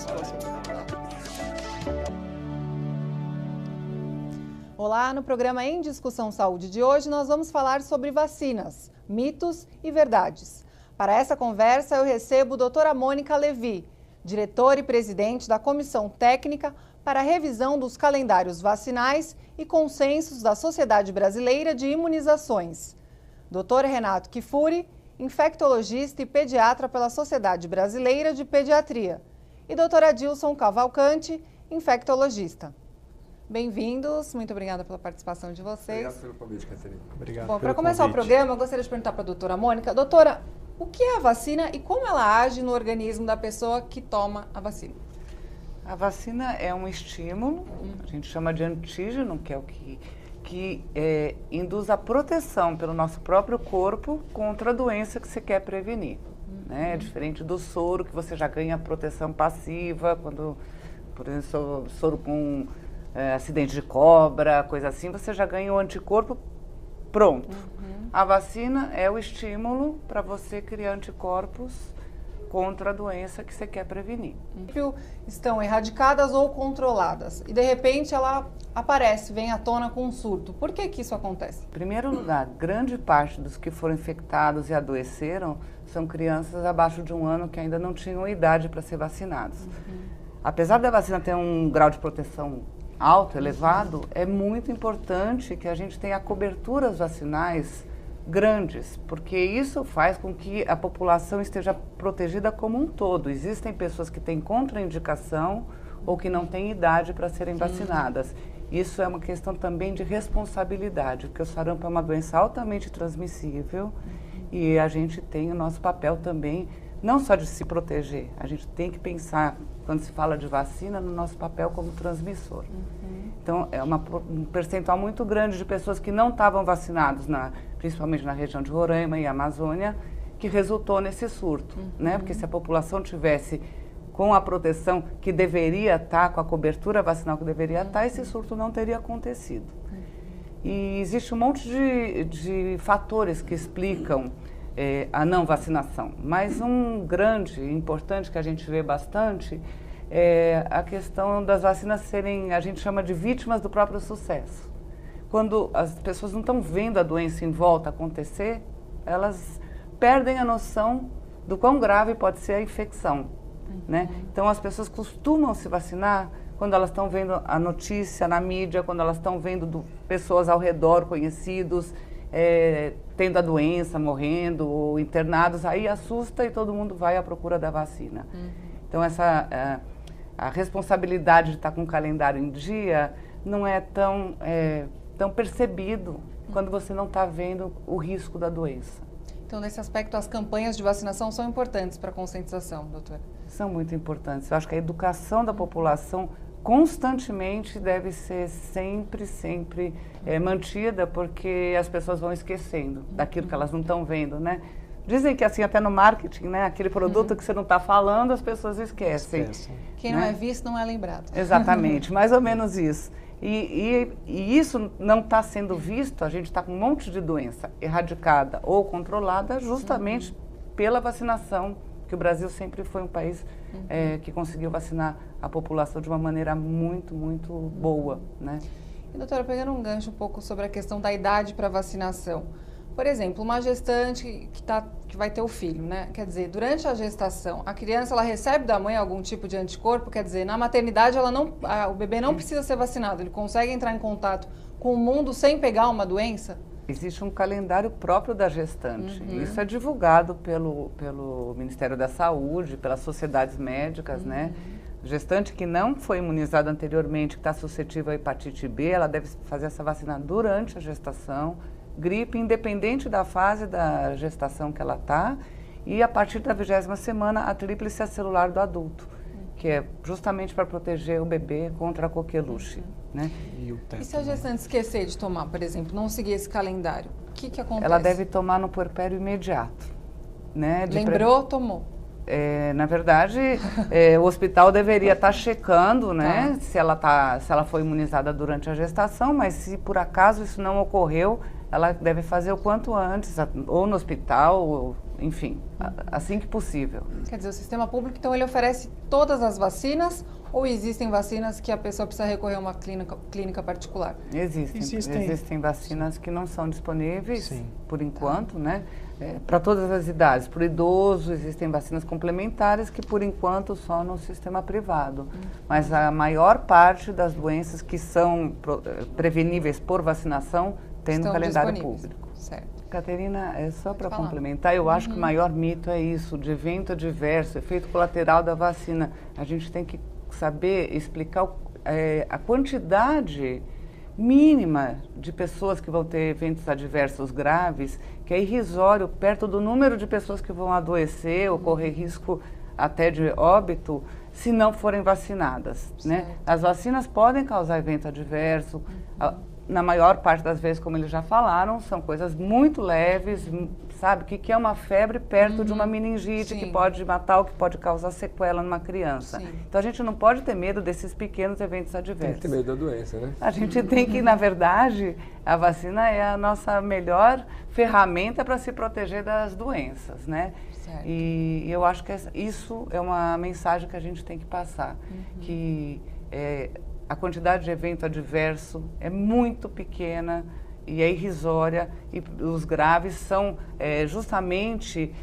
disposto. Olá, no programa Em Discussão Saúde de hoje nós vamos falar sobre vacinas, mitos e verdades. Para essa conversa eu recebo a doutora Mônica Levi, diretora e presidente da Comissão Técnica para a Revisão dos Calendários Vacinais e Consensos da Sociedade Brasileira de Imunizações. Dr. Renato Kifuri, infectologista e pediatra pela Sociedade Brasileira de Pediatria. E doutora Adilson Cavalcante, infectologista. Bem-vindos, muito obrigada pela participação de vocês. Obrigado pelo convite, Catarina. Obrigado. Bom, para começar o programa, eu gostaria de perguntar para a doutora Mônica. Doutora, o que é a vacina e como ela age no organismo da pessoa que toma a vacina? A vacina é um estímulo, a gente chama de antígeno, que é o que induz a proteção pelo nosso próprio corpo contra a doença que você quer prevenir. Né? É diferente do soro, que você já ganha proteção passiva, quando, por exemplo, soro com acidente de cobra, coisa assim, você já ganha o anticorpo pronto. A vacina é o estímulo para você criar anticorpos contra a doença que você quer prevenir. Estão erradicadas ou controladas e de repente ela aparece, vem à tona com um surto. Por que isso acontece? Em primeiro lugar, grande parte dos que foram infectados e adoeceram são crianças abaixo de 1 ano que ainda não tinham idade para ser vacinados. Apesar da vacina ter um grau de proteção alto, elevado, é muito importante que a gente tenha coberturas vacinais grandes, porque isso faz com que a população esteja protegida como um todo. Existem pessoas que têm contraindicação ou que não têm idade para serem vacinadas. Isso é uma questão também de responsabilidade, porque o sarampo é uma doença altamente transmissível e a gente tem o nosso papel também, não só de se proteger, a gente tem que pensar, quando se fala de vacina, no nosso papel como transmissor. Então, é um percentual muito grande de pessoas que não estavam vacinadas, principalmente na região de Roraima e Amazônia, que resultou nesse surto, né? Porque se a população tivesse com a proteção que deveria estar, com a cobertura vacinal que deveria estar, esse surto não teria acontecido. E existe um monte de fatores que explicam a não vacinação, mas um grande, importante, que a gente vê bastante, é a questão das vacinas serem, a gente chama de vítimas do próprio sucesso. Quando as pessoas não estão vendo a doença em volta acontecer, elas perdem a noção do quão grave pode ser a infecção, né? Então as pessoas costumam se vacinar quando elas estão vendo a notícia na mídia, quando elas estão vendo pessoas ao redor, conhecidos, tendo a doença, morrendo ou internados, aí assusta e todo mundo vai à procura da vacina. Então a responsabilidade de estar com o calendário em dia não é tão percebido quando você não está vendo o risco da doença. Então, nesse aspecto, as campanhas de vacinação são importantes para a conscientização, doutora? São muito importantes. Eu acho que a educação da população constantemente deve ser sempre mantida, porque as pessoas vão esquecendo daquilo que elas não estão vendo, né? Dizem que assim, até no marketing, né? Aquele produto que você não está falando, as pessoas esquecem. Quem não é visto não é lembrado. Exatamente, mais ou menos isso. E isso não está sendo visto, a gente está com um monte de doença erradicada ou controlada justamente pela vacinação, que o Brasil sempre foi um país que conseguiu vacinar a população de uma maneira muito boa, né? E, doutora, pegando um gancho um pouco sobre a questão da idade para vacinação. Por exemplo, uma gestante que vai ter o filho, né? Quer dizer, durante a gestação, a criança ela recebe da mãe algum tipo de anticorpo? Quer dizer, na maternidade o bebê não precisa ser vacinado, ele consegue entrar em contato com o mundo sem pegar uma doença? Existe um calendário próprio da gestante. Isso é divulgado pelo Ministério da Saúde, pelas sociedades médicas, né? Gestante que não foi imunizada anteriormente, que está suscetível à hepatite B, ela deve fazer essa vacina durante a gestação. Gripe, independente da fase da gestação que ela está, e a partir da 20ª semana, a tríplice celular do adulto, que é justamente para proteger o bebê contra a coqueluche, né? E se a gestante esquecer de tomar, por exemplo, não seguir esse calendário, o que acontece? Ela deve tomar no puerpério imediato, né? Lembrou, tomou. Na verdade, o hospital deveria estar checando, né, se ela foi imunizada durante a gestação, mas se por acaso isso não ocorreu, ela deve fazer o quanto antes, ou no hospital, ou, enfim, assim que possível. Quer dizer, o sistema público, então, ele oferece todas as vacinas ou existem vacinas que a pessoa precisa recorrer a uma clínica particular? Existem vacinas que não são disponíveis, Sim. por enquanto, né? Para todas as idades. Para o idoso, existem vacinas complementares que, por enquanto, só no sistema privado. Mas a maior parte das doenças que são preveníveis por vacinação tem no calendário público. Certo. Caterina, só para complementar, eu acho que o maior mito é isso, de evento adverso, efeito colateral da vacina. A gente tem que saber explicar a quantidade mínima de pessoas que vão ter eventos adversos graves, que é irrisório, perto do número de pessoas que vão adoecer ou correr risco até de óbito, se não forem vacinadas, né? As vacinas podem causar evento adverso, na maior parte das vezes, como eles já falaram, são coisas muito leves, sabe? O que é uma febre perto de uma meningite que pode matar ou que pode causar sequela numa criança. Então a gente não pode ter medo desses pequenos eventos adversos. Tem que ter medo da doença, né? A gente tem que, na verdade, a vacina é a nossa melhor ferramenta para se proteger das doenças, né? Certo. E eu acho que isso é uma mensagem que a gente tem que passar, que a quantidade de evento adverso é muito pequena e é irrisória, e os graves são justamente,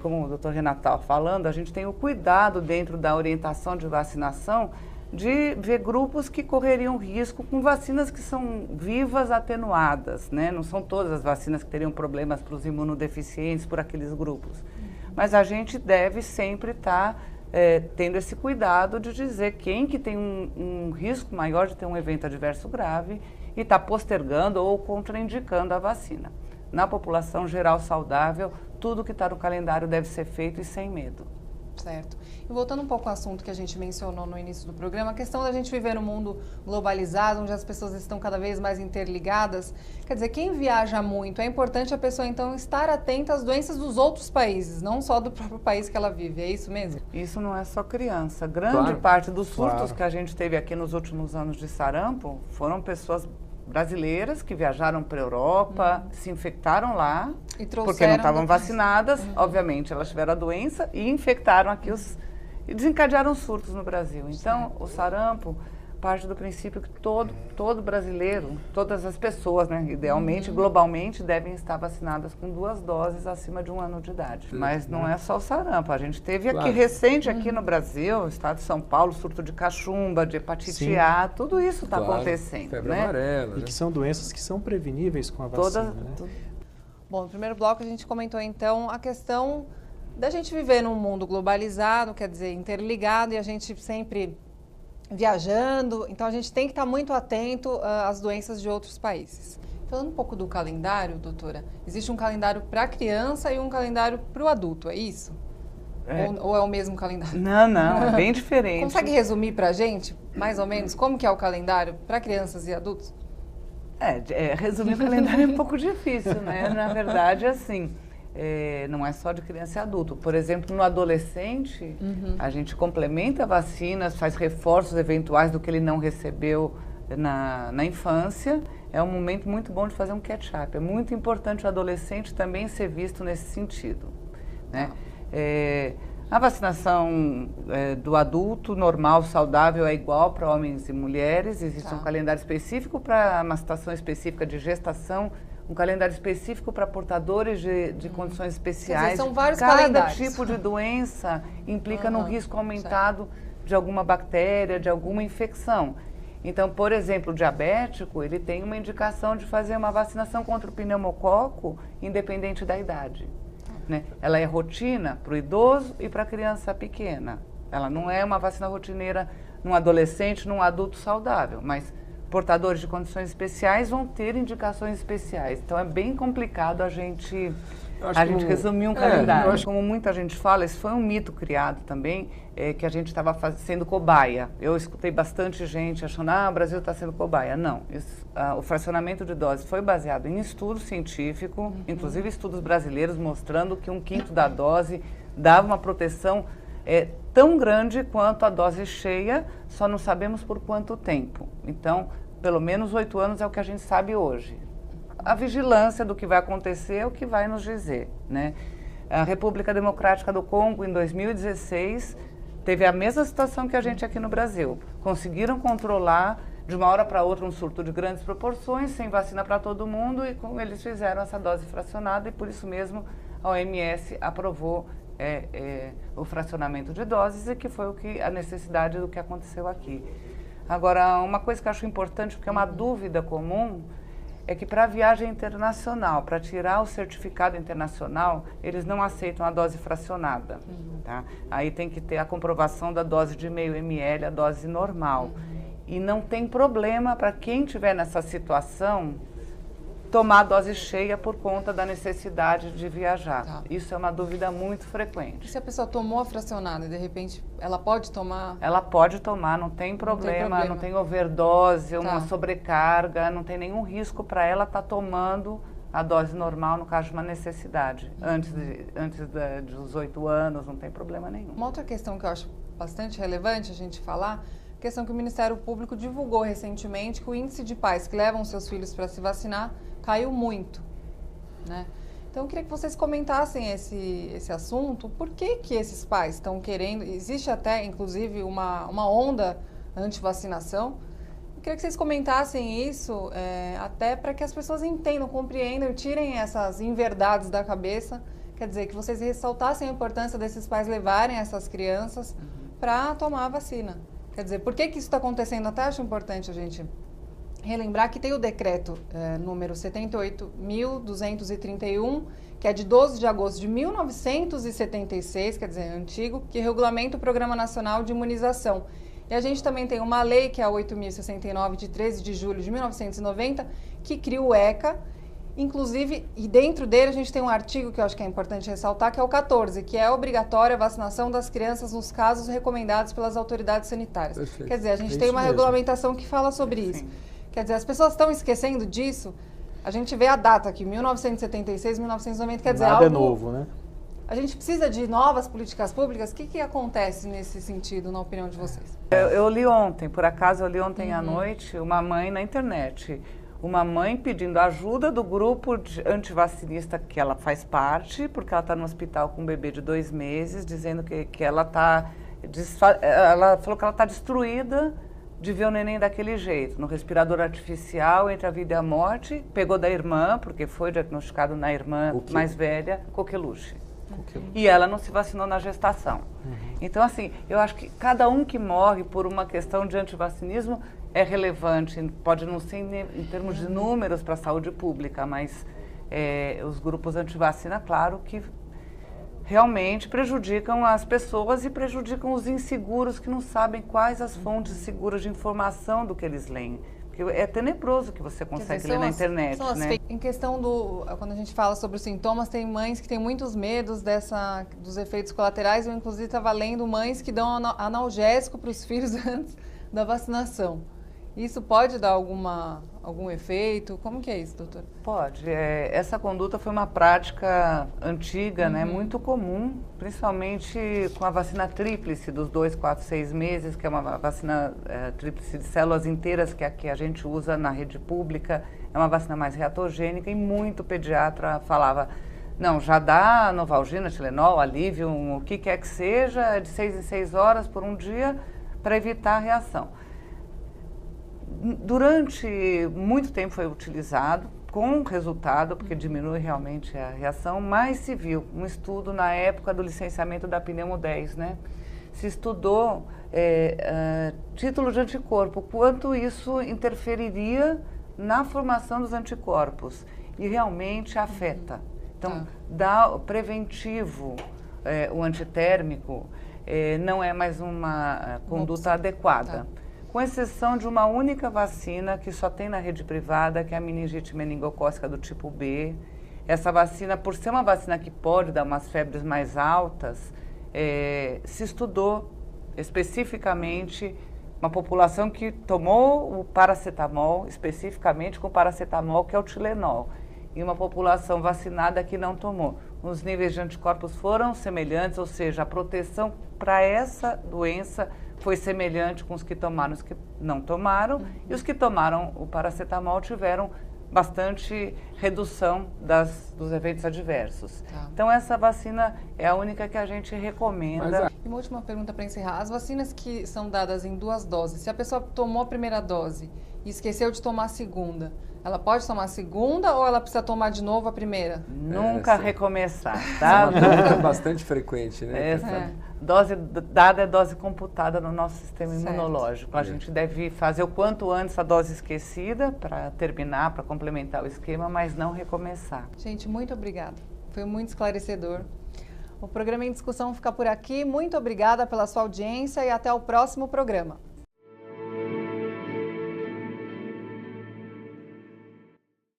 como o doutor Renato estava falando, a gente tem o cuidado dentro da orientação de vacinação de ver grupos que correriam risco com vacinas que são vivas atenuadas, né? Não são todas as vacinas que teriam problemas para os imunodeficientes, por aqueles grupos. Mas a gente deve sempre estar tendo esse cuidado de dizer quem que tem um risco maior de ter um evento adverso grave e está postergando ou contraindicando a vacina. Na população geral saudável, tudo que está no calendário deve ser feito e sem medo. Certo. E voltando um pouco ao assunto que a gente mencionou no início do programa, a questão da gente viver num mundo globalizado, onde as pessoas estão cada vez mais interligadas. Quer dizer, quem viaja muito, é importante a pessoa, então, estar atenta às doenças dos outros países, não só do próprio país que ela vive. É isso mesmo? Isso não é só criança. Grande parte dos surtos que a gente teve aqui nos últimos anos de sarampo foram pessoas brasileiras que viajaram para a Europa, se infectaram lá, porque não estavam vacinadas, obviamente elas tiveram a doença e infectaram aqui e desencadearam surtos no Brasil. Então, o sarampo parte do princípio que todo brasileiro, todas as pessoas, né, idealmente, globalmente, devem estar vacinadas com 2 doses acima de 1 ano de idade. Mas não é só o sarampo. A gente teve aqui recente, aqui no Brasil, no estado de São Paulo, surto de cachumba, de hepatite A, tudo isso está acontecendo. Febre né? amarela. E que são doenças que são preveníveis com a vacina, né? Bom, no primeiro bloco a gente comentou então a questão da gente viver num mundo globalizado, quer dizer, interligado, e a gente sempre viajando, então a gente tem que estar muito atento às doenças de outros países. Falando um pouco do calendário, doutora, existe um calendário para a criança e um calendário para o adulto, é isso? Ou é o mesmo calendário? Não, é bem diferente. Consegue resumir para a gente, mais ou menos, como que é o calendário para crianças e adultos? Resumir o calendário é um pouco difícil, né? Na verdade, assim, não é só de criança e adulto. Por exemplo, no adolescente, a gente complementa vacinas, faz reforços eventuais do que ele não recebeu na infância. É um momento muito bom de fazer um catch-up. É muito importante o adolescente também ser visto nesse sentido, né? A vacinação do adulto normal, saudável, é igual para homens e mulheres. Existe um calendário específico para uma situação específica de gestação, um calendário específico para portadores de condições especiais. Quer dizer, são vários Cada calendários. tipo de doença implica num risco aumentado de alguma bactéria, de alguma infecção. Então, por exemplo, o diabético, ele tem uma indicação de fazer uma vacinação contra o pneumococo, independente da idade. Né? Ela é rotina para o idoso e para a criança pequena. Ela não é uma vacina rotineira num adolescente, num adulto saudável, mas portadores de condições especiais vão ter indicações especiais. Então é bem complicado a gente resumir um calendário. Como muita gente fala, isso foi um mito criado também, que a gente estava sendo cobaia. Eu escutei bastante gente achando, o Brasil está sendo cobaia. Não, o fracionamento de doses foi baseado em estudo científico, inclusive estudos brasileiros mostrando que 1/5 da dose dava uma proteção tão grande quanto a dose cheia, só não sabemos por quanto tempo. Então, pelo menos 8 anos é o que a gente sabe hoje. a vigilância do que vai acontecer é o que vai nos dizer, né? A República Democrática do Congo, em 2016, teve a mesma situação que a gente aqui no Brasil. Conseguiram controlar de uma hora para outra um surto de grandes proporções, sem vacina para todo mundo, e eles fizeram essa dose fracionada, e por isso mesmo a OMS aprovou o fracionamento de doses, e que foi a necessidade do que aconteceu aqui. Agora, uma coisa que eu acho importante, porque é uma dúvida comum, é que para a viagem internacional, para tirar o certificado internacional, eles não aceitam a dose fracionada. Tá? Aí tem que ter a comprovação da dose de meio ml, a dose normal. E não tem problema para quem estiver nessa situação tomar a dose cheia por conta da necessidade de viajar. Tá. Isso é uma dúvida muito frequente. E se a pessoa tomou a fracionada e de repente ela pode tomar? Ela pode tomar, não tem problema, não tem overdose, uma sobrecarga, não tem nenhum risco para ela estar tomando a dose normal no caso de uma necessidade. Antes dos 8 anos, não tem problema nenhum. Uma outra questão que eu acho bastante relevante a gente falar, questão que o Ministério Público divulgou recentemente, que o índice de pais que levam seus filhos para se vacinar caiu muito, né? Então, eu queria que vocês comentassem esse assunto. Por que esses pais estão querendo... Existe até, inclusive, uma onda anti-vacinação. Eu queria que vocês comentassem isso, até para que as pessoas entendam, compreendam e tirem essas inverdades da cabeça. Quer dizer, que vocês ressaltassem a importância desses pais levarem essas crianças para tomar a vacina. Quer dizer, por que isso está acontecendo? Até acho importante a gente relembrar que tem o decreto número 78.231, que é de 12 de agosto de 1976, quer dizer, antigo, que regulamenta o Programa Nacional de Imunização. E a gente também tem uma lei, que é a 8.069, de 13 de julho de 1990, que cria o ECA, inclusive, e dentro dele a gente tem um artigo que eu acho que é importante ressaltar, que é o 14, que é obrigatória a vacinação das crianças nos casos recomendados pelas autoridades sanitárias. Perfeito. Quer dizer, a gente tem uma regulamentação que fala sobre isso. Quer dizer, as pessoas estão esquecendo disso. A gente vê a data aqui, 1976, 1990, quer dizer, nada é novo, né? A gente precisa de novas políticas públicas. O que acontece nesse sentido, na opinião de vocês? Eu li ontem, por acaso eu li ontem à noite, uma mãe na internet. Uma mãe pedindo ajuda do grupo antivacinista que ela faz parte, porque ela está no hospital com um bebê de 2 meses, dizendo que ela está... Ela falou que ela está destruída de ver o neném daquele jeito, no respirador artificial, entre a vida e a morte. Pegou da irmã, porque foi diagnosticado na irmã mais velha, coqueluche. E ela não se vacinou na gestação. Então, assim, eu acho que cada um que morre por uma questão de antivacinismo é relevante, pode não ser em termos de números para a saúde pública, mas os grupos antivacina, claro que realmente prejudicam as pessoas e prejudicam os inseguros que não sabem quais as fontes seguras de informação do que eles leem. Porque é tenebroso que você consegue ler na internet, né? Em questão quando a gente fala sobre os sintomas, tem mães que têm muitos medos dos efeitos colaterais. Eu, inclusive, estava lendo mães que dão analgésico para os filhos antes da vacinação. Isso pode dar algum efeito? Como que é isso, doutora? Pode. Essa conduta foi uma prática antiga, né, muito comum, principalmente com a vacina tríplice dos 2, 4, 6 meses, que é uma vacina tríplice de células inteiras que a gente usa na rede pública. É uma vacina mais reatogênica e muito pediatra falava, não, já dá Novalgina, Tilenol, Alívio, o que quer que seja, de 6 em 6 horas por um dia, para evitar a reação. Durante muito tempo foi utilizado, com resultado, porque diminui realmente a reação, mas se viu um estudo na época do licenciamento da Pneumo 10, né? Se estudou título de anticorpo, quanto isso interferiria na formação dos anticorpos, e realmente afeta. Então, dá o preventivo, o antitérmico, não é mais uma conduta adequada. Com exceção de uma única vacina que só tem na rede privada, que é a meningite meningocócica do tipo B. Essa vacina, por ser uma vacina que pode dar umas febres mais altas, se estudou especificamente uma população que tomou o paracetamol, especificamente com o paracetamol, que é o Tilenol, e uma população vacinada que não tomou. Os níveis de anticorpos foram semelhantes, ou seja, a proteção para essa doença foi semelhante com os que tomaram e os que não tomaram, e os que tomaram o paracetamol tiveram bastante redução dos eventos adversos. Tá. Então, essa vacina é a única que a gente recomenda. E uma última pergunta para encerrar. As vacinas que são dadas em 2 doses, se a pessoa tomou a primeira dose e esqueceu de tomar a segunda, ela pode tomar a segunda ou ela precisa tomar de novo a primeira? Nunca recomeçar, tá? É bastante frequente, né? Essa dose dada é dose computada no nosso sistema imunológico. A gente deve fazer o quanto antes a dose esquecida para terminar, para complementar o esquema, mas não recomeçar. Gente, muito obrigada. Foi muito esclarecedor. O programa Em Discussão fica por aqui. Muito obrigada pela sua audiência e até o próximo programa.